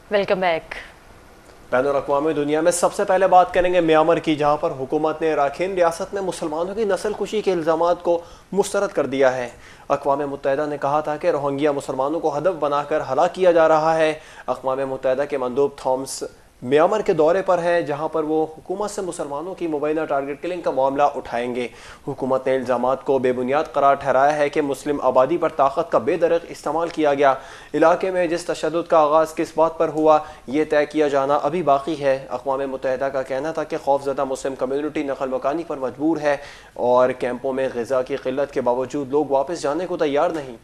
Welcome back. बैनुल-अक़वामी दुनिया में सबसे पहले बात करेंगे म्यांमार की, जहां पर हुकूमत ने राखीन रियासत में मुसलमानों की नस्लकुशी के इल्ज़ामात को मुस्तरद कर दिया है। अक़वाम मुत्तहिदा ने कहा था कि रोहिंग्या मुसलमानों को हदफ बनाकर हलाक किया जा रहा है। अक़वाम मुत्तहिदा के मंदूब थॉमस म्यांमार के दौरे पर हैं, जहां पर वो हुकूमत से मुसलमानों की मुबैना टारगेट किलिंग का मामला उठाएंगे। हुकूमत ने इल्ज़ामात को बेबुनियाद करार ठहराया है कि मुस्लिम आबादी पर ताकत का बेदरक इस्तेमाल किया गया। इलाके में जिस तशद्दुद का आगाज़ किस बात पर हुआ, ये तय किया जाना अभी बाकी है। अक़वाम मुत्तहिदा का कहना था कि खौफजदा मुस्लिम कम्यूनिटी नकल मकानी पर मजबूर है और कैंपों में ग़िज़ा की क़िल्लत के बावजूद लोग वापस जाने को तैयार नहीं।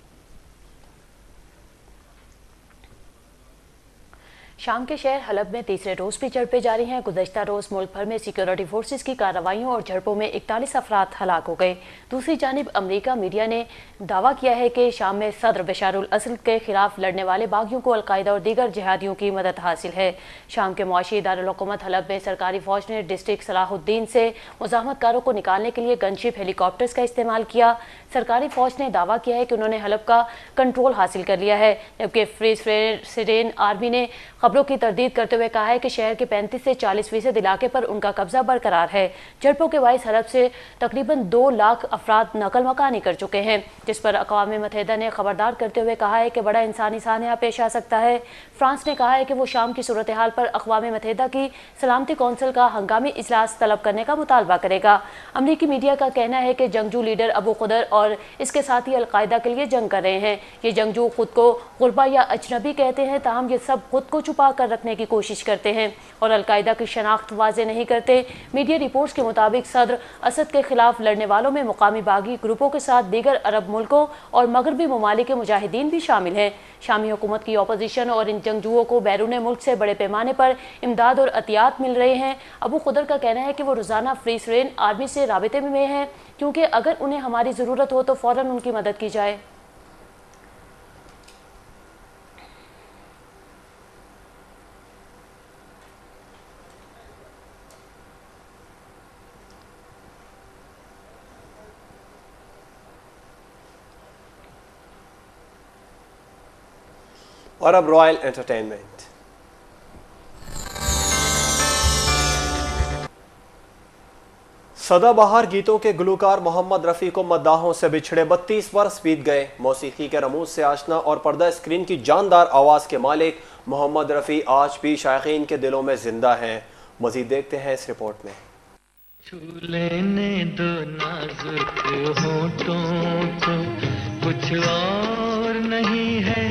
शाम के शहर हलब में तीसरे रोज भी झड़पें जारी हैं। गुज़श्ता रोज मुल्क भर में सिक्योरिटी फोर्सेस की कार्रवाइयों और झड़पों में 41 अफराद हलाक हो गए। दूसरी जानिब अमरीका मीडिया ने दावा किया है कि शाम में सदर बशारुल असद के खिलाफ लड़ने वाले बागियों को अलकायदा और दीगर जिहादियों की मदद हासिल है। शाम के मुआशी इदारुल हुकूमत हलब में सरकारी फौज ने डिस्ट्रिक्ट सलाहुद्दीन से मुज़ाहमतकारों को निकालने के लिए गनशिप हेलीकॉप्टर्स का इस्तेमाल किया। सरकारी फौज ने दावा किया है कि उन्होंने हलब का कंट्रोल हासिल कर लिया है, जबकि फ्री सिरियन आर्मी ने खबरों की तरदीद करते हुए कहा है कि शहर के 35 से 40% इलाके पर उनका कब्जा बरकरार है। झड़पों के बाइस हलब से तकरीबन 2 लाख अफराद नकल मकानी कर चुके हैं, जिस पर अक़वाम मुत्तहिदा ने खबरदार करते हुए कहा है कि बड़ा इंसानी सान्या पेश आ सकता है। फ्रांस ने कहा है कि वो शाम की सूरत हाल पर अक़वाम मुत्तहिदा की सलामती कौंसिल का हंगामी इजलास तलब करने का मुतालबा करेगा। अमरीकी मीडिया का कहना है कि जंगजू लीडर अबू खुदर और इसके साथी अलकायदा के लिए जंग कर रहे हैं। ये जंगजू खुद को गुरबा या अजनबी कहते हैं, ताहम ये सब खुद को छुपा कर रखने की कोशिश करते हैं और अलकायदा की शनाख्त वाज़े नहीं करते। मीडिया रिपोर्ट्स के मुताबिक सदर असद के खिलाफ लड़ने वालों में मुकामी बागी ग्रुपों के साथ दीगर अरब मुल्कों और मगरबी ममालिक के मुजाहिदीन भी शामिल हैं। शामी हुकूमत की अपोजिशन और इन जंगजुओं को बैरून मुल्क से बड़े पैमाने पर इमदाद और अतियात मिल रहे हैं। अबू खुदर का कहना है कि वो रोज़ाना फ्री सिरियन आर्मी से राबिते में हैं, क्योंकि अगर उन्हें हमारी ज़रूरत हो तो फ़ौरन उनकी मदद की जाए। और अब रॉयल एंटरटेनमेंट। सदाबहार गीतों के गुलकार मोहम्मद रफ़ी को मद्दाहों से बिछड़े 32 बरस बीत गए। मौसीकी के रमूज से आशना और पर्दा स्क्रीन की जानदार आवाज़ के मालिक मोहम्मद रफ़ी आज भी शायकीन के दिलों में जिंदा हैं। मज़ीद देखते हैं इस रिपोर्ट में। छू लेने दो नाजुक होठों को, कुछ और नहीं है,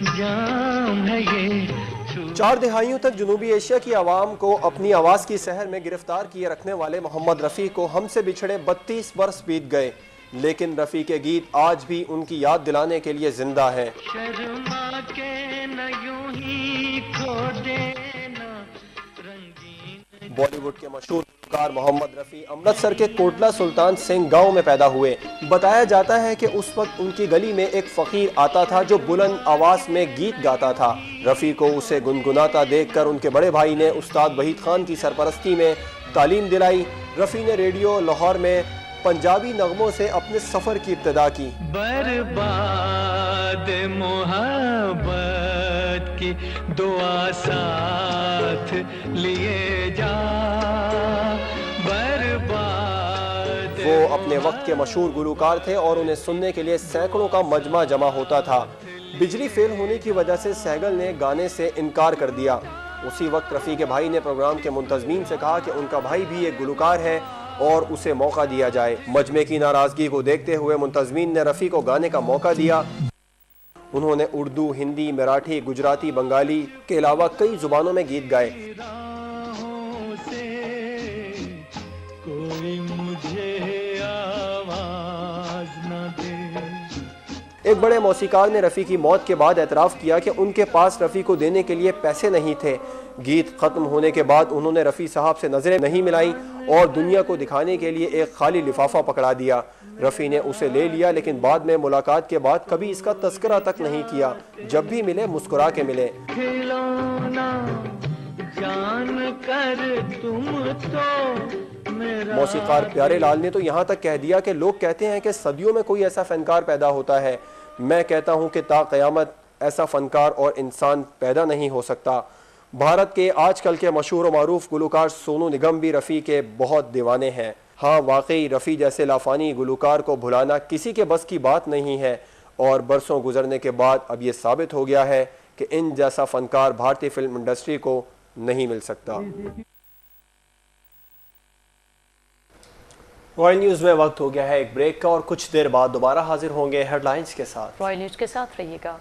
जाम है ये। 4 दहाइयों तक जनूबी एशिया की आवाम को अपनी आवाज़ की सहर में गिरफ्तार किए रखने वाले मोहम्मद रफ़ी को हमसे बिछड़े 32 बरस बीत गए, लेकिन रफ़ी के गीत आज भी उनकी याद दिलाने के लिए जिंदा है। शर्मा के न यूं ही खो देना रंगीन। बॉलीवुड के मशहूर गुलकार मोहम्मद रफ़ी अमृतसर के कोटला सुल्तान सिंह गांव में पैदा हुए। बताया जाता है कि उस वक्त उनकी गली में एक फ़कीर आता था जो बुलंद आवाज़ में गीत गाता था। रफ़ी को उसे गुनगुनाता देखकर उनके बड़े भाई ने उस्ताद वहीद खान की सरपरस्ती में तालीम दिलाई। रफ़ी ने रेडियो लाहौर में पंजाबी नगमों से अपने सफ़र की इब्तिदा की। बर्बाद मोहब्बत की दुआ साथ लिए जा, बर्बाद। वो अपने वक्त के मशहूर गुलकार थे और उन्हें सुनने के लिए सैकड़ों का मजमा जमा होता था। बिजली फेल होने की वजह से सहगल ने गाने से इनकार कर दिया। उसी वक्त रफ़ी के भाई ने प्रोग्राम के मुंतज़मीन से कहा कि उनका भाई भी एक गुलकार है और उसे मौका दिया जाए। मजमे की नाराज़गी को देखते हुए मुंतज़मीन ने रफ़ी को गाने का मौका दिया। उन्होंने उर्दू, हिंदी, मराठी, गुजराती, बंगाली के अलावा कई ज़ुबानों में गीत गाए। कोई मुझे आवाज़ न दे। एक बड़े मौसीकार ने रफ़ी की मौत के बाद एतराफ़ किया कि उनके पास रफ़ी को देने के लिए पैसे नहीं थे। गीत ख़त्म होने के बाद उन्होंने रफ़ी साहब से नज़रें नहीं मिलाई और दुनिया को दिखाने के लिए एक खाली लिफाफा पकड़ा दिया। रफ़ी ने उसे ले लिया, लेकिन बाद में मुलाकात के बाद कभी इसका तस्करा तक नहीं किया। जब भी मिले मुस्कुरा के मिले। जान कर तुम तो मौसीकार प्यारे लाल ने तो यहाँ तक कह दिया कि लोग कहते हैं कि सदियों में कोई ऐसा फनकार पैदा होता है। मैं कहता हूँ कि ता क़यामत ऐसा फनकार और इंसान पैदा नहीं हो सकता। भारत के आजकल के मशहूर और मारूफ गुलकार सोनू निगम भी रफ़ी के बहुत दीवाने हैं। हाँ, वाकई रफ़ी जैसे लाफानी गुलकार को भुलाना किसी के बस की बात नहीं है और बरसों गुजरने के बाद अब ये साबित हो गया है कि इन जैसा फनकार भारतीय फिल्म इंडस्ट्री को नहीं मिल सकता। रॉयल न्यूज़ में वक्त हो गया है एक ब्रेक का और कुछ देर बाद दोबारा हाजिर होंगे हेडलाइंस के साथ। रॉयल न्यूज़ के साथ रहिएगा।